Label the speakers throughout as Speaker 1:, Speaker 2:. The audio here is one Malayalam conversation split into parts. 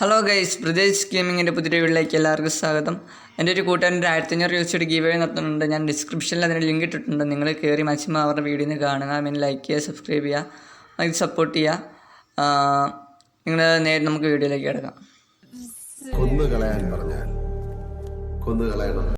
Speaker 1: ഹലോ ഗൈസ്, പ്രദേശ് ഗെയിമിങ്ങിൻ്റെ പുതിയ വീട്ടിലേക്ക് എല്ലാവർക്കും സ്വാഗതം. എൻ്റെ ഒരു കൂട്ടുകാരൻ്റെ 1500 ഒരു ഗീവ് അവേ നടത്തുന്നുണ്ട്. ഞാൻ ഡിസ്ക്രിപ്ഷനിൽ അതിന് ലിങ്ക് ഇട്ടിട്ടുണ്ട്. നിങ്ങൾ കയറി മാക്സിമം അവരുടെ വീഡിയോ കാണുക, പിന്നെ ലൈക്ക് ചെയ്യുക, സബ്സ്ക്രൈബ് ചെയ്യുക, അതിന് സപ്പോർട്ട് ചെയ്യുക. നിങ്ങൾ നേരെ നമുക്ക് വീഡിയോയിലേക്ക് കിടക്കാം.
Speaker 2: കൊന്നുകളയാൻ പറഞ്ഞാൽ കൊന്നുകളയണം.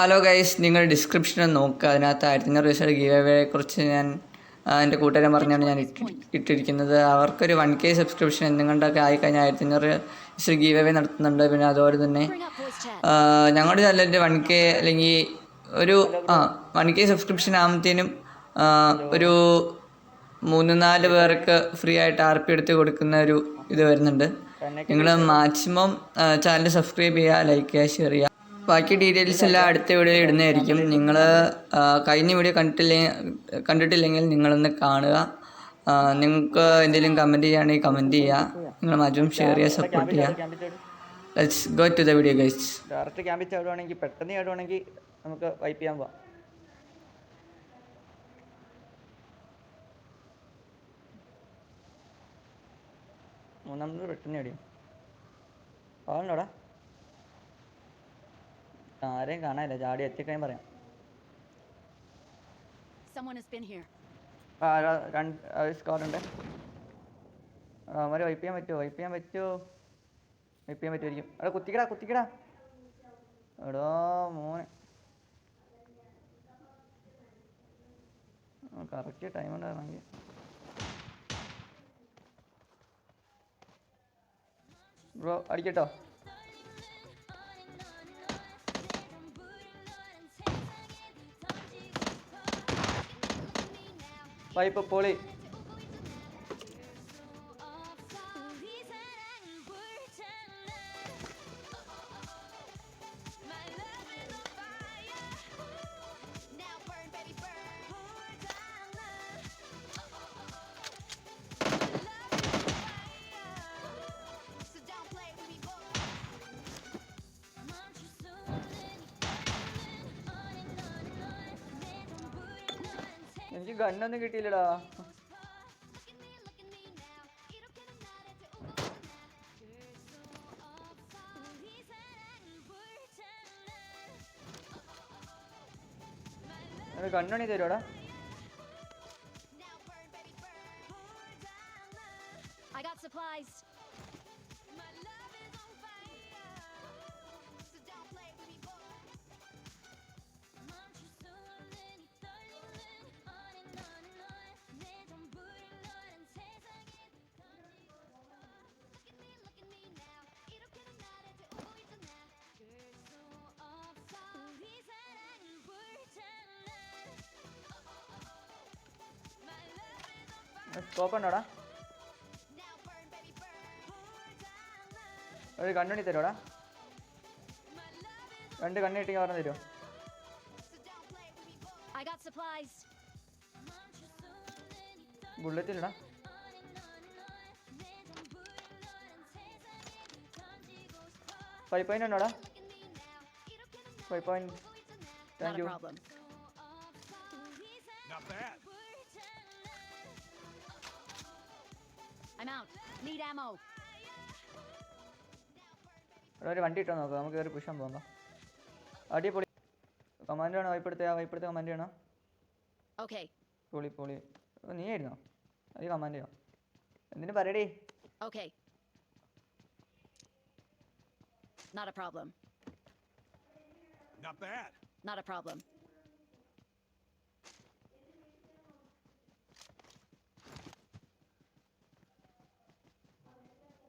Speaker 1: ഹലോ ഗൈസ്, നിങ്ങൾ ഡിസ്ക്രിപ്ഷനിൽ നോക്കുക. അതിനകത്ത് 1500 ഗീവ് അവേ കുറിച്ച് ഞാൻ എൻ്റെ കൂട്ടുകാരൻ പറഞ്ഞാണ് ഞാൻ ഇട്ടിരിക്കുന്നത്. അവർക്കൊരു 1K സബ്സ്ക്രിപ്ഷൻ എന്തുകൊണ്ടൊക്കെ ആയിക്കഴിഞ്ഞാൽ 1500 ഗീവ് അവേ നടത്തുന്നുണ്ട്. പിന്നെ അതുപോലെ തന്നെ ഞങ്ങളുടെ ചാനലിൻ്റെ 1K അല്ലെങ്കിൽ ഒരു 1K സബ്സ്ക്രിപ്ഷൻ ആകുമ്പോഴത്തേനും ഒരു 3-4 പേർക്ക് ഫ്രീ ആയിട്ട് RP എടുത്ത് കൊടുക്കുന്ന ഒരു ഇത് വരുന്നുണ്ട്. നിങ്ങൾ മാക്സിമം ചാനൽ സബ്സ്ക്രൈബ് ചെയ്യുക, ലൈക്ക് ചെയ്യുക, ഷെയർ ചെയ്യുക. ബാക്കി ഡീറ്റെയിൽസ് എല്ലാം അടുത്ത വീഡിയോയിൽ ഇടുന്നതായിരിക്കും. നിങ്ങൾ കഴിഞ്ഞ വീഡിയോ കണ്ടിട്ടില്ലെങ്കിൽ നിങ്ങളൊന്ന് കാണുക. നിങ്ങൾക്ക് എന്തെങ്കിലും കമൻറ്റ് ചെയ്യുകയാണെങ്കിൽ കമൻറ്റ് ചെയ്യുക. നിങ്ങൾ മാക്സിമം ഷെയർ ചെയ്യുക, സപ്പോർട്ട് ചെയ്യുക. Let's go to the video guys.
Speaker 3: Direct ക്യാമ്പിൽ ചാടുവാണെങ്കിൽ പെട്ടെന്ന് ചാടുവാണെങ്കിൽ നമുക്ക് വൈപ്പ് ചെയ്യാൻ പോവാം. മൂന്നാമത് പെട്ടെന്ന് ചാടിയും ആളുണ്ടോടാ? ആരെയും കാണാനില്ല. ചാടി എത്തിക്കഴിയും പറയാം. സ്കോറുണ്ട്. അവരെ വൈപ്പ് ചെയ്യാൻ പറ്റുമായിരിക്കും. അവിടെ കുത്തിക്കടാ എടോ മോനെ. കറക്റ്റ് ടൈം ഉണ്ടായിരുന്നെങ്കിൽ. ബ്രോ അടിക്കട്ടോ? വൈപ്പ് പൊളി. എനിക്ക് ഗണ്ണൊന്നും കിട്ടിയില്ലടാ. ഗണ്ണണി തരുവാടാ? സ്കോപ്പ് ഉണ്ടോടാ? ഒരു കണ്ണണി തരുവാടാ? 2 കണ്ണ് കിട്ടി പറഞ്ഞു തരുമോ? ബുള്ളറ്റ് ഇല്ലടാ. ഫൈവ് പോയിന്റ് ഉണ്ടോടാ? 5 പോയിന്റ്. Thank you. ഇവിടെ ഒരു വണ്ടി ഇട്ടോ നോക്കാം. നമുക്ക് കയറി പുഷാൻ പോകാം. അടിപൊളി. കമാൻഡ് വേണോ? വൈപ്പെടുത്ത കമാൻഡ് വേണോ? പൊളി. നീ ആയിരുന്നോ? അത് കമാൻഡ് ചെയ്യോ? എന്തിനു പറയടേ?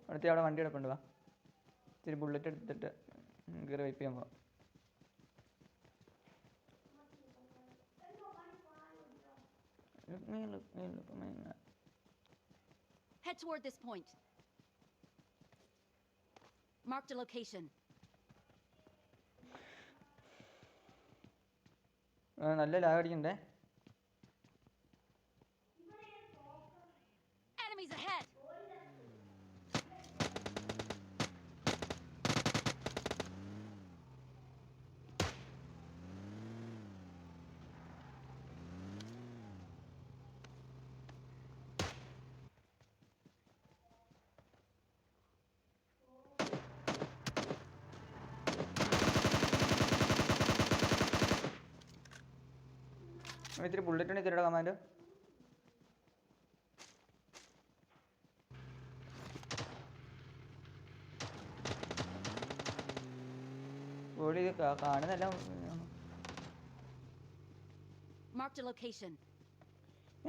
Speaker 3: അടുത്ത അവിടെ വണ്ടി എടുക്കൊണ്ട് വാ. ഇത്തിരി ബുള്ളറ്റ് എടുത്തിട്ട് കയറി വൈപ്പ് ചെയ്യാൻ പോവാം.
Speaker 4: Head toward this point. Marked a location.
Speaker 3: നല്ല ലാഗ് അടിക്കണ്ടേ.
Speaker 4: Enemies ahead.
Speaker 3: ഇത്തിരി ബുള്ളറ്റ് ഉണ്ട് ഇത്തിരിയുടെ കമാൻഡ്. ഓടി കാണുന്നല്ല.
Speaker 4: Marked a location.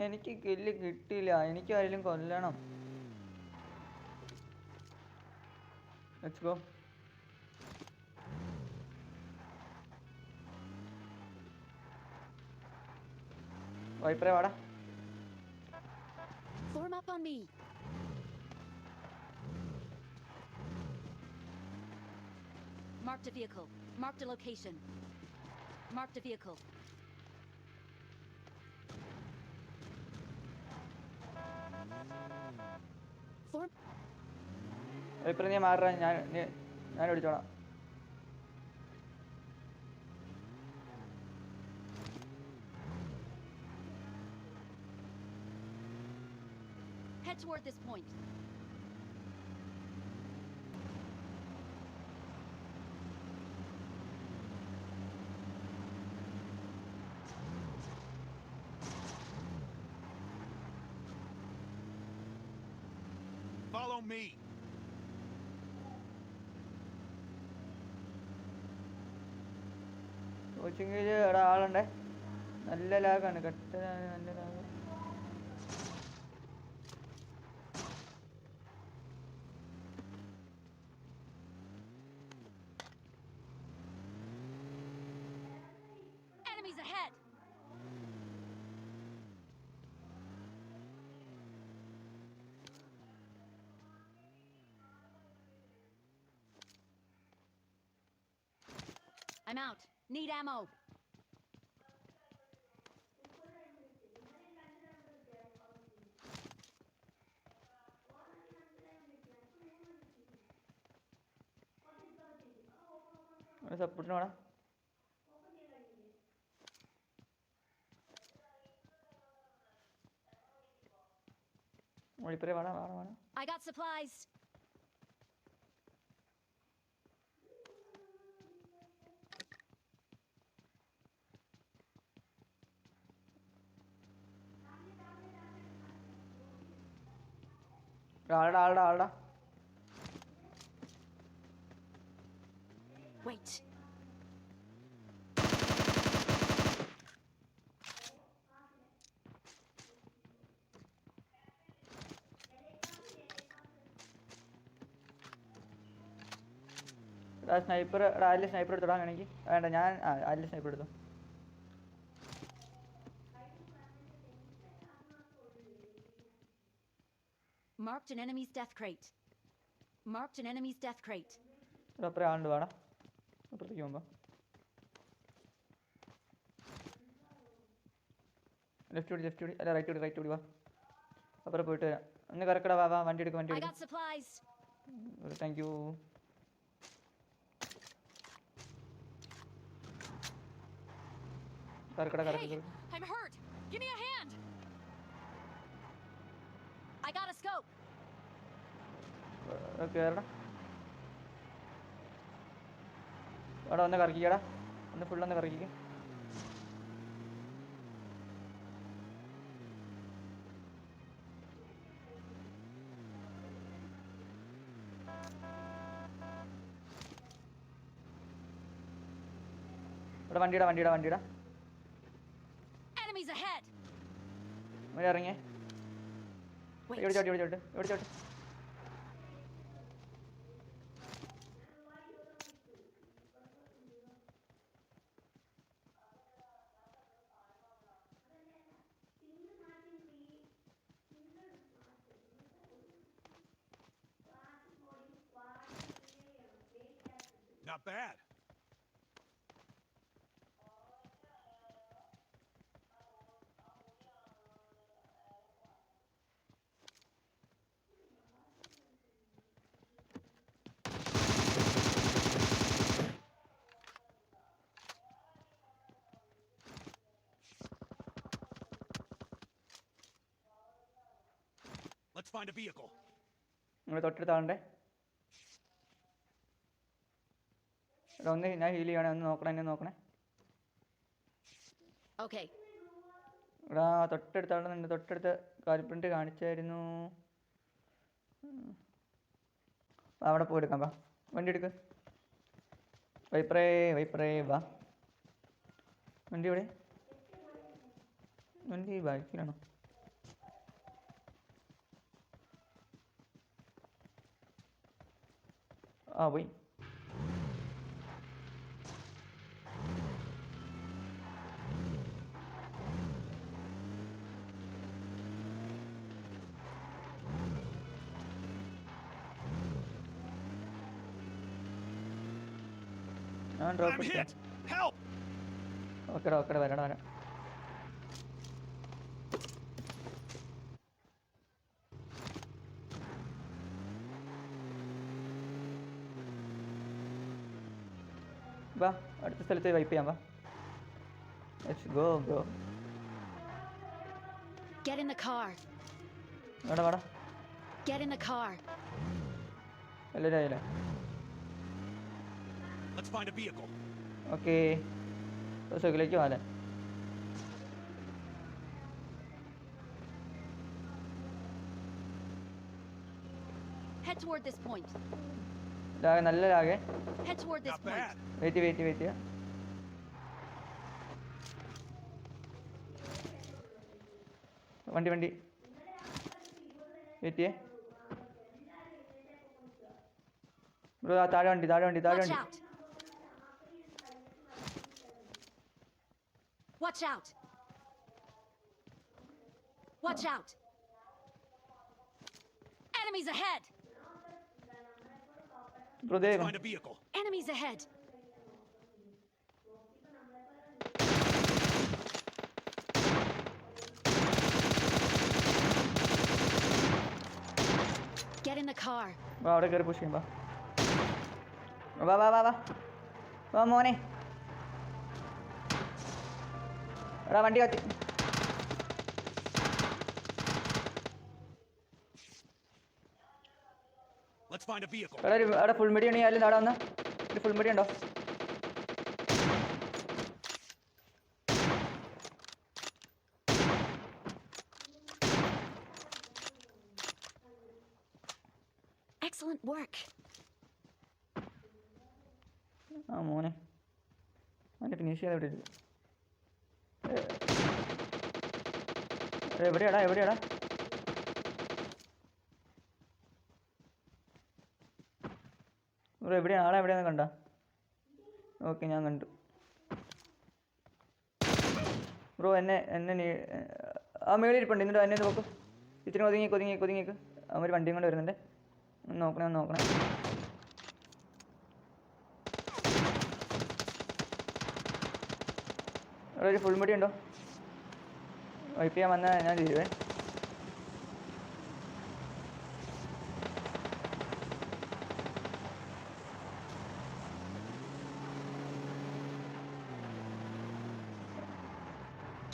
Speaker 3: എനിക്ക് കില്ല് കിട്ടിയില്ല. എനിക്ക് ആരെങ്കിലും കൊല്ലണം. Let's go. വൈപ്പറേ വാടാ.
Speaker 4: Form up on me. Marked a vehicle. Marked a location. Marked a vehicle. Form.
Speaker 3: വൈപ്പറേ നീ മാറാ. ഞാൻ ഓടിച്ചോളാം.
Speaker 4: Head toward this point.
Speaker 5: Follow me.
Speaker 3: കോച്ചിങ്ങിൽ ഇവിടെ ആളുണ്ടേ. നല്ല ലാഗാണ്. നല്ല lag.
Speaker 4: Enemies ahead. I'm out. Need ammo.
Speaker 3: സപ്പോർട്ടിന് വേണം. ഒളിപ്പറേ വേണം. വേണം.
Speaker 4: I got supplies.
Speaker 3: ആളുടെ
Speaker 4: Wait.
Speaker 3: സ്നൈപ്പർ. ആരിൽ സ്നൈപ്പർ എടുത്തോടാ വേണമെങ്കിൽ. വേണ്ട, ഞാൻ ആരിൽ സ്നൈപ്പർ എടുത്തു.
Speaker 4: Marked an enemy's death crate. Marked an enemy's death crate.
Speaker 3: അപ്പുറം ആളുണ്ട്. വേണം അപ്പുറത്തേക്ക് പോകുമ്പോൾ. ലെഫ്റ്റ് ഓടി. അല്ല റൈറ്റ് ഓടി വാ. അപ്പുറം പോയിട്ട് വരാം. ഒന്ന് കറക്കടാ. വാ വണ്ടി എടുക്കും.
Speaker 4: I got supplies.
Speaker 3: Thank you. കറക്കടാ.
Speaker 4: Hey, I'm hurt. Give me a hand. I got a scope.
Speaker 3: കേറടാ. അവിടെ ഒന്ന് കറക്കിക്കടാ. ഫുള്ളൊന്ന് കറക്കിക്ക. ഇവിടെ വണ്ടിയുടെ
Speaker 4: Enemies ahead.
Speaker 3: ഇറങ്ങിയേ. ഇവിടെ ചോട്ട്.
Speaker 5: got bad. Let's find a vehicle.
Speaker 3: നിങ്ങൾ തൊട്ടടുത്ത ആളുടെ എടാ ഒന്ന് ഞാൻ ഹീൽ ചെയ്യണേ, ഒന്ന് നോക്കണേ, എന്നെ നോക്കണേ.
Speaker 4: Okay.
Speaker 3: എടാ തൊട്ടടുത്ത ആളുടെ തൊട്ടടുത്ത് കാൽപ്രിന്റ് കാണിച്ചായിരുന്നു. അവിടെ പോയി എടുക്കാം. വാ വണ്ടി എടുക്ക്. വൈപ്പറേ വാ. വണ്ടി എവിടെ? വണ്ടി ബാക്കിലാണോ? ആ പോയി. ഞാൻ
Speaker 5: I'm
Speaker 3: ഡ്രോപ്പ്
Speaker 5: hit. Help!
Speaker 3: ഓക്കെടാ വരാം. വാ അടുത്ത സ്ഥലത്ത് വൈപ്പ് ചെയ്യാം. വാ let's go bro.
Speaker 4: Get in the car.
Speaker 3: വാടാ
Speaker 4: Get in the car.
Speaker 3: എല്ലാവരും ആയില്ലേ?
Speaker 5: Let's find a vehicle.
Speaker 3: Okay സുഖിലേക്ക് പോകാല്ലേ?
Speaker 4: Head toward this point.
Speaker 3: നല്ല ലാഗേ.
Speaker 4: Head toward this
Speaker 5: Not
Speaker 4: point.
Speaker 5: bad.
Speaker 3: Wait ചെയ്യാം. വണ്ടി വെയിറ്റ് ചെയ്യേ ബ്രോ. താഴെ വണ്ടി.
Speaker 4: Watch out. Watch out. Watch out. Enemies ahead.
Speaker 3: Bro
Speaker 5: Let's find a vehicle.
Speaker 4: Enemies ahead. Get in the car.
Speaker 3: വാ അവിടെ കയറി പുഷ് ചെയ്യാം. വാ മോനെ. എടാ വണ്ടി കത്തി.
Speaker 5: Let's find a vehicle.
Speaker 3: എടാ അവിടെ ഫുൾ മെഡി ഉണ്ടെങ്കിൽ അതിൽ അവിടെ വന്ന് ഒരു ഫുൾ മെഡി ഉണ്ടോ?
Speaker 4: Excellent work.
Speaker 3: ആ മോനെ അവൻ്റെ ഫിനിഷ് ചെയ്ത് എവിടെ എവിടെയാടാ ബ്രോ? എവിടെയാണ് ആളെവിടെയാന്ന് കണ്ട? ഓക്കെ ഞാൻ കണ്ടു ബ്രോ. എന്നെ ആ മേളിൽ ഇരിപ്പുണ്ട്. എന്നിട്ട് എന്നെ നോക്കും. ഇത്തിരി ഒതുങ്ങിയേക്ക്. അവർ വണ്ടിയും കൊണ്ട് വരുന്നുണ്ട്. നോക്കണേ. അവിടെ ഒരു ഫുൾ മുടി ഉണ്ടോ? വൈപ്പ് ചെയ്യാൻ വന്നാൽ ഞാൻ ചെയ്യുവേ.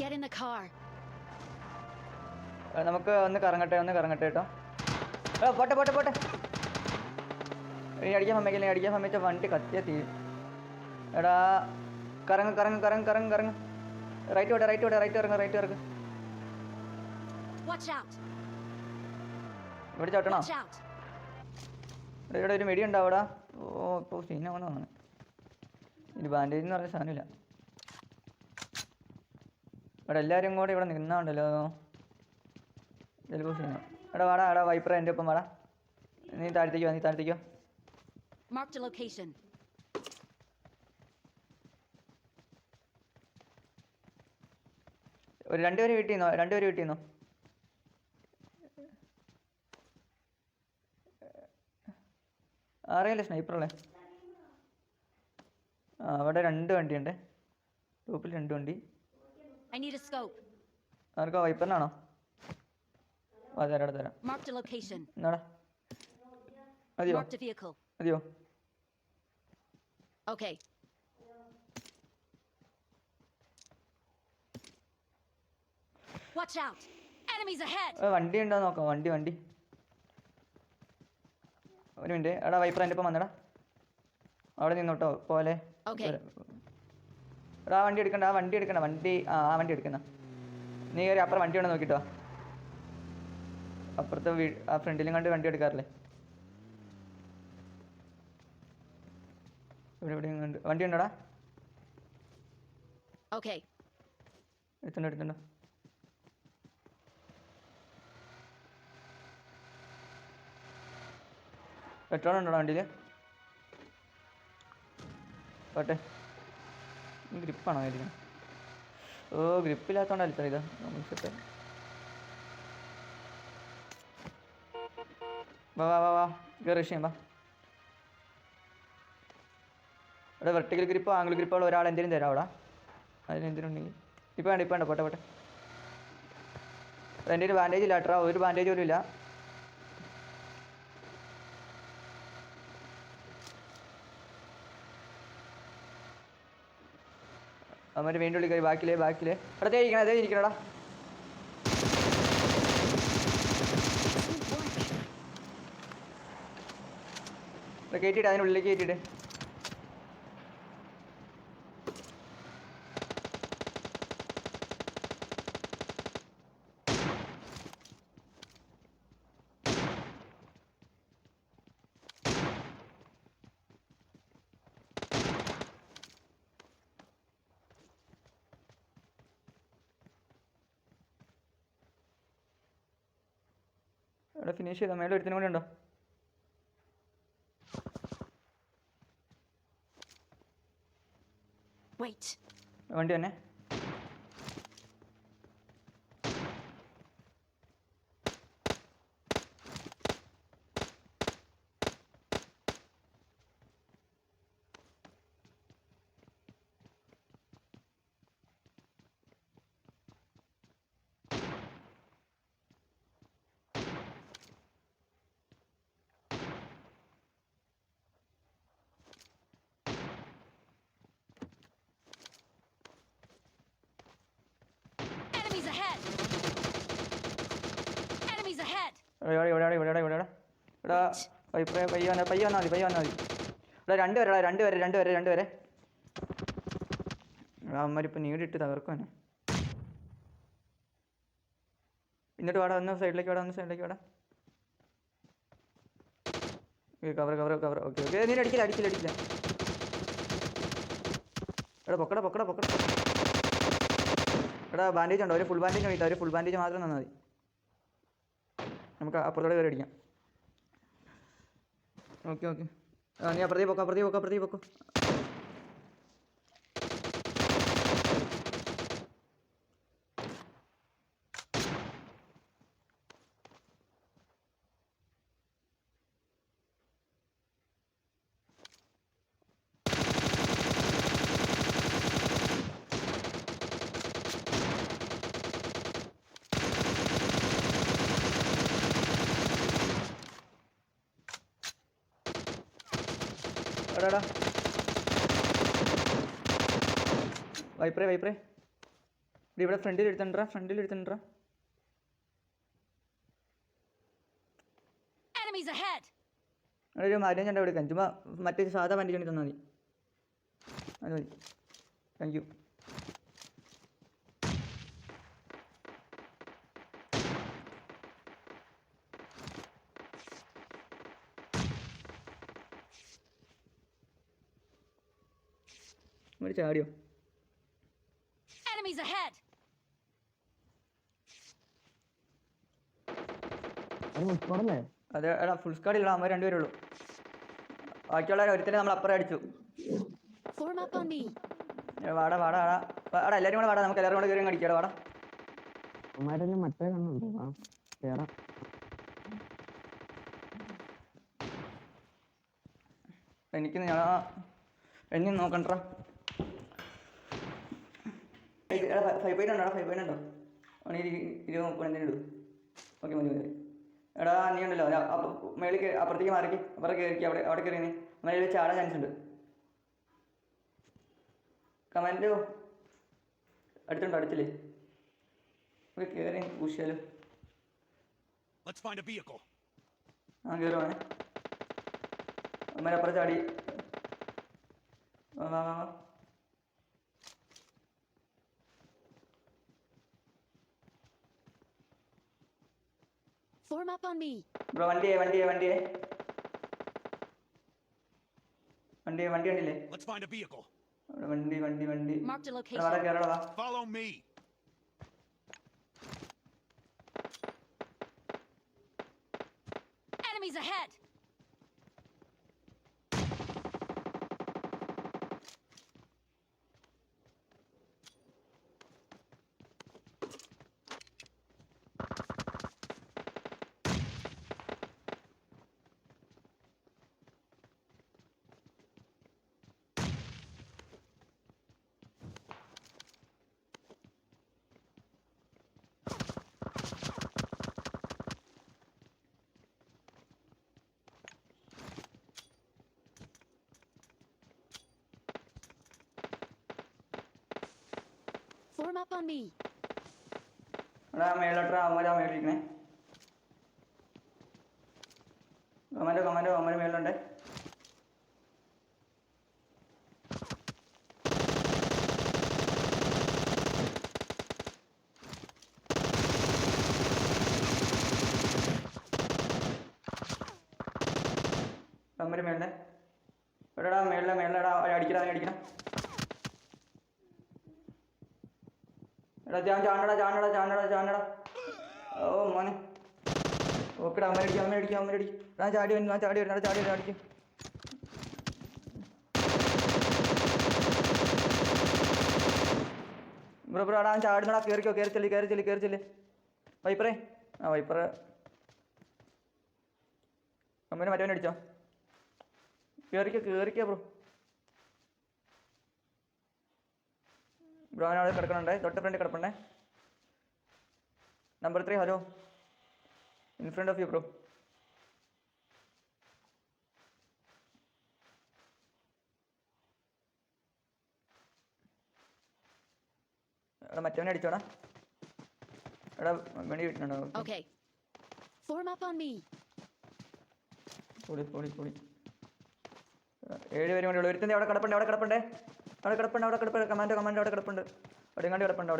Speaker 4: Get in the car.
Speaker 3: നമുക്ക് ഒന്ന് കറങ്ങട്ടെ കേട്ടോ. പോട്ടെ. ഇനി അടിക്കാൻ സമ്മതിച്ച വണ്ടി കത്തിയ തീരും. എടാ കറങ്ങ്. റൈറ്റ് ഇറങ്ങ്.
Speaker 4: Watch out.
Speaker 3: ഇവിടെ ചവിട്ടണോ?
Speaker 4: Watch out.
Speaker 3: ഇവിടെ ഒരു മെടി ഉണ്ടാവും അവിടെ. ഇപ്പോൾ സീനാണെന്നാണ്. ഇനി ബാൻഡേജ് എന്ന് പറഞ്ഞ സാധനമില്ല. ഇവിടെ എല്ലാവരും കൂടെ ഇവിടെ നിന്നാണ്ടല്ലോ. ചിലപ്പോൾ സീന. വാടാ വൈപ്പർ എൻ്റെ ഒപ്പം വാടാ. നീ താഴത്തേക്കോ.
Speaker 4: Marked a location.
Speaker 3: ഒരു രണ്ടുപേര് വീട്ടിൽ നിന്നോ. ആരെയല്ലേ സ്നൈപ്പറല്ലേ? അവിടെ 2 വണ്ടിയുണ്ട്. ടോപ്പിൽ 2 വണ്ടി.
Speaker 4: I need a scope.
Speaker 3: ആർക്കാ വൈപ്പറിനാണോ? തരാം.
Speaker 4: Marked a location.
Speaker 3: എന്നാടാ മതിയോ?
Speaker 4: Marked a vehicle.
Speaker 3: മതിയോ?
Speaker 4: Okay. Watch out! Enemies ahead!
Speaker 3: വണ്ടി ഉണ്ടോ നോക്കാം. വണ്ടി ഒരു മിനിറ്റ്. എടാ വൈപ്പർ എൻ്റെ ഒപ്പം വന്നടാ. അവിടെ നിന്നോട്ടോ പോലെ.
Speaker 4: Okay.
Speaker 3: എടാ വണ്ടി എടുക്കണ്ട. ആ വണ്ടി എടുക്കുന്ന. നീ കയറി അപ്പുറം വണ്ടി ഉണ്ടോ നോക്കിട്ടോ. അപ്പുറത്തെ ആ ഫ്രണ്ടിലും കണ്ട് വണ്ടി എടുക്കാറില്ലേ? എവിടെയും കണ്ട് വണ്ടി ഉണ്ടോടാ?
Speaker 4: Okay.
Speaker 3: എടുത്തുണ്ടോ. പെട്രോൾ ഉണ്ടോടാ വണ്ടിയിൽ? പോട്ടെ. ഗ്രിപ്പാണോ ആയിരിക്കണം? ഗ്രിപ്പില്ലാത്തോണ്ടല്ല ഇത്ര ഇതാ നമുക്ക്. വാ റഷ് ചെയ്യാം. വാ. ഇവിടെ വെർട്ടിക്കൽ ഗ്രിപ്പോ ആംഗിൾ ഗ്രിപ്പോ ഉള്ള ഒരാൾ എന്തെങ്കിലും തരാം അവിടെ. അതിനെന്തെങ്കിലും ഉണ്ടെങ്കിൽ ഇപ്പം വേണ്ട പോട്ടെ. എൻ്റെ ഒരു ബാൻഡേജ് ഇല്ല കേട്ടോ. ഒരു ബാൻഡേജ് പോലും ഇല്ല. അവന്മാർ വീണ്ടും വിളിക്കാറ്. ബാക്കിലേ അവിടെ ഇരിക്കണടാ. കയറ്റിയിട്ട് അതിനുള്ളിലേക്ക് കയറ്റിയിട്ട്. അവിടെ ഫിനിഷ് ചെയ്താൽ മേലെ ഒരുത്തിനും കൂടി ഉണ്ടോ?
Speaker 4: Wait.
Speaker 3: വണ്ടി തന്നെ.
Speaker 4: Enemies ahead! Enemies ahead!
Speaker 3: ഇവിടെ പയ്യ വന്നാൽ മതി. ഇവിടെ രണ്ട് പേരെ. അമ്മരിപ്പോൾ നീടിട്ട് തകർക്കുവാനെ. എന്നിട്ട് ഒന്ന് സൈഡിലേക്ക് വാടാ. കവർ. ഓക്കെ. നീ അടിക്കില്ല. എടാ പൊക്കട. എടാ ബാൻഡേജ് ഉണ്ടോ? ഒരു ഫുൾ ബാൻഡേജ് വേണ്ടിയിട്ട്. ഒരു ഫുൾ ബാൻഡേജ് മാത്രം തന്നാൽ മതി. നമുക്ക് അപ്പുറത്തോടെ കയറി അടിക്കാം. ഓക്കെ. നീ അപ്പുറത്തേക്ക് പൊക്കോ. എടാ വൈപ്രേ. ഇവിടെ ഫ്രണ്ടിൽ എടുത്തിട്ടുണ്ടാ.
Speaker 4: Enemies ahead!
Speaker 3: ഒരു 15 എടുക്കാൻ. ചുമ്മാ മറ്റേ സാധാ വണ്ടി വേണ്ടി തന്നാൽ മതി. അത് മതി. Thank you. ചാടിയോ?
Speaker 4: Enemies ahead!
Speaker 3: അതെ എടാ ഫുൾ സ്ക്വാഡില്ല. അമ്മ 2 പേരുള്ളൂ. ബാക്കിയുള്ളവരെ ഒരുത്തനെ നമ്മൾ അപ്പുറം അടിച്ചു.
Speaker 4: Form up on me.
Speaker 3: വാടാ എല്ലാവരും കൂടെ വാടാ. നമുക്ക് എല്ലാവരും കൂടെ കയറി അടിക്കാടാ. വാടാ.
Speaker 6: മറ്റേ കണ്ണുണ്ടോ?
Speaker 3: എനിക്ക് ഞാൻ നോക്കണ്ടാ. എടാ 5 പോയിന്റ് ഉണ്ടോ 5 പോയിന്റ് ഉണ്ടോ ആണെങ്കിൽ 20-30 എന്തെങ്കിലും ഇടും. ഓക്കെ മതി മതി. എടാ നീ ഉണ്ടല്ലോ മേളിൽ അപ്പുറത്തേക്ക് മാറിക്ക് അപ്പുറം കയറിക്ക് അവിടെ കയറി മേളിൽ ചാടാൻ ചാൻസ് ഉണ്ട്. കമാൻഡോ അടുത്തുണ്ടോ അടുത്തില്ലേ കയറി പൂശിയാലോ.
Speaker 5: Let's find a vehicle.
Speaker 3: ആ കയറുവാണേ അപ്പുറം ചാടി വാ വാ വാ വാ.
Speaker 4: Form up on me.
Speaker 3: Bro വണ്ടിയെ കണ്ടില്ലേ
Speaker 5: Let's find a vehicle.
Speaker 3: അവിടെ വണ്ടി
Speaker 4: Marked a
Speaker 3: വാ
Speaker 4: location.
Speaker 3: കയറടാ വാ.
Speaker 5: Follow me.
Speaker 4: Enemies ahead. Form up on me.
Speaker 3: എടാ മേളിലോട്ടാ അവന്മാരാ മേളിരിക്കണേ. കമാൻഡോ മേളിലുണ്ട്. അവന്മാര് മേളിലെ എടാ മേളിലെടാ അടിക്കണം. എടാ ചാണ്ടടാ ഓ മോനെ ഓക്കെടാ അമ്മ ചാടി വരുന്നു അടിക്കും. ബ്രോ എടാ ചാടുന്നടാ കയറി ചെല്ലി വൈപ്പറേ വൈപ്പറ് അമ്മേനെ മറ്റവനെ അടിച്ചോ കേറിക്കോ ബ്രോ അവനവിടെ കിടക്കണുണ്ടേ തൊട്ട് ഫ്രണ്ട് കിടപ്പുണ്ടേ. Number 3 hello in front of you bro. എടാ മറ്റവനെ അടിച്ചോടാ എടാ വേണ്ടി കിട്ടുന്നുണ്ടോ?
Speaker 4: Okay. Form up on me.
Speaker 3: പൊളി 7 പേരും കൂടി ഉള്ളു. ഒരുത്തന്നെ അവിടെ കിടപ്പുണ്ട്. കമാൻഡോ അവിടെ കിടപ്പുണ്ട്. അവിടെ എങ്ങാണ്ട് കിടപ്പുണ്ട്. 3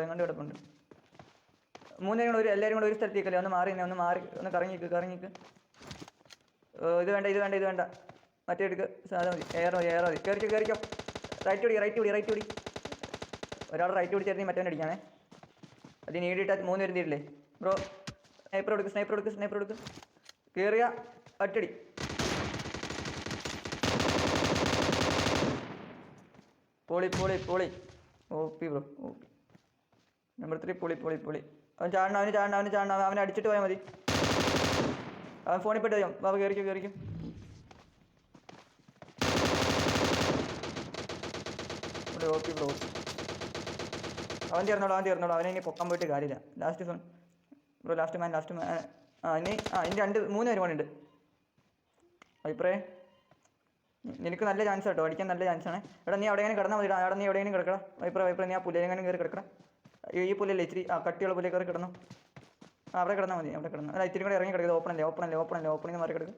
Speaker 3: പേരും കൂടെ എല്ലാവരും കൂടെ ഒരു സ്ഥലത്തേക്കല്ലേ ഒന്ന് മാറി കറങ്ങിക്ക്. ഇത് വേണ്ട മറ്റേ എടുക്ക് സാധനം മതി എയർ മതി. കയറിക്കോ റൈറ്റ് പിടി. ഒരാൾ റൈറ്റ് പിടിച്ചായിരുന്നു മറ്റവൻ അടിക്കാനേ. അത് നീടിയിട്ടാൽ 3 പേരും തീരില്ലേ ബ്രോ. സ്നൈപ്പർ എടുക്ക് കയറിയ ഒറ്റടി. പൊളി ഓപ്പി ബ്രോ ഓപ്പി. നമ്പർ 3 പൊളി. അവൻ ചാടണം അവനെ അടിച്ചിട്ട് പോയാൽ മതി. അവൻ ഫോണിൽ പെട്ട് തരും. ബാബു കയറിക്കും. ഓപ്പി ബ്രോ. അവൻ തീർന്നോളൂ. അവനെ ഇനി പൊക്കാൻ പോയിട്ട് കാര്യമില്ല. Last phone bro. Last man ഇനി ഇനി 3 പേരും കൂടെ ഉണ്ട്. അഭിപ്രായം നിനക്ക് നല്ല ചാൻസ് കേട്ടോ അടിക്കാൻ നല്ല ചാൻസാണ്. എടാ നീ അവിടെ എങ്ങനെ കിടന്നാൽ മതി. അവിടെ നീ എവിടെയെങ്കിലും കിടക്കണം. വൈപ്പറ നീ ആ പുല്ലെങ്ങനെ കയറി കിടക്കണം. ഈ പുല്ലല്ലേ ഇച്ചിരി കട്ടിയുള്ള പുല്ലെ കയറി കിടന്നു. അവിടെ കിടന്നാൽ മതി. അല്ല ഇത്തിരി കൂടെ ഇറങ്ങി കിടക്കുന്നത്. ഓപ്പണല്ലേ മാറി കിടക്കും.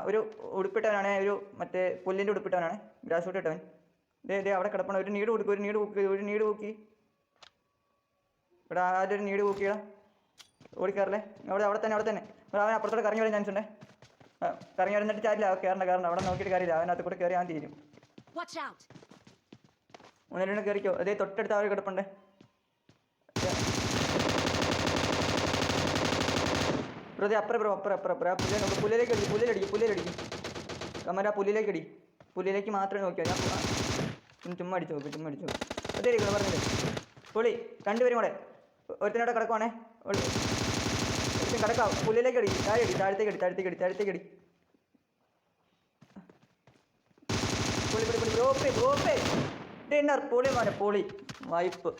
Speaker 3: ഒരു ഉടുപ്പിട്ടവനാണ് ഒരു മറ്റേ പുല്ലിൻ്റെ ഉടുപ്പിട്ടവനാണ് ഗ്രാസ് ഷൂട്ട് ഇട്ടവൻ. ദേ അവിടെ കിടപ്പണം. ഒരു നീട് പൂക്കി ഇവിടെ ആദ്യം ഒരു നീട് പൂക്കിയടാ. ഓടിക്കയറല്ലേ അവിടെ തന്നെ അവൻ അപ്പുറത്തോടെ കറങ്ങി വരാൻ ചാൻസ് ഉണ്ട്. കറങ്ങി വരുന്നിട്ട് ചാരില്ല കയറണ്ട അവിടെ നോക്കിയിട്ട് കാര്യമില്ല. അവനകത്ത് കൂടെ കയറി അവൻ തീരും.
Speaker 4: Watch out.
Speaker 3: 1-2 കയറിക്കോ. അതേ തൊട്ടടുത്ത് അവർ കിടപ്പുണ്ട്. ബ്രോ അപ്പുറം പുല്ലിലേക്ക് കമ്മര പുല്ലിലേക്ക് മാത്രമേ നോക്കിയാൽ ഞാൻ ചുമ്മാ അടിച്ചു നോക്കും. അതേ പറഞ്ഞില്ലേ പുള്ളി 2 പേരും കൂടെ ഒരുത്തിനോടെ കിടക്കുവാണേ. കിടക്കാം പുല്ലിലേക്ക് അടി താഴത്തേക്ക് അടി പൊളി ഡിന്നർ പൊളി വൈപ്പ്.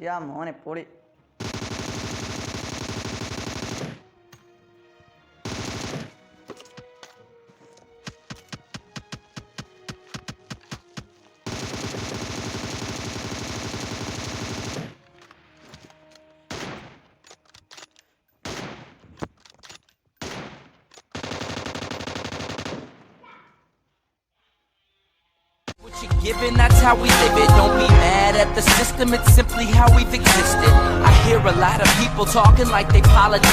Speaker 3: യാ മോനെ പൊളി.
Speaker 7: What you're given, that's how we live it. Don't be mad at the system, it's simply how we've existed. I hear a lot of people talking like they politics.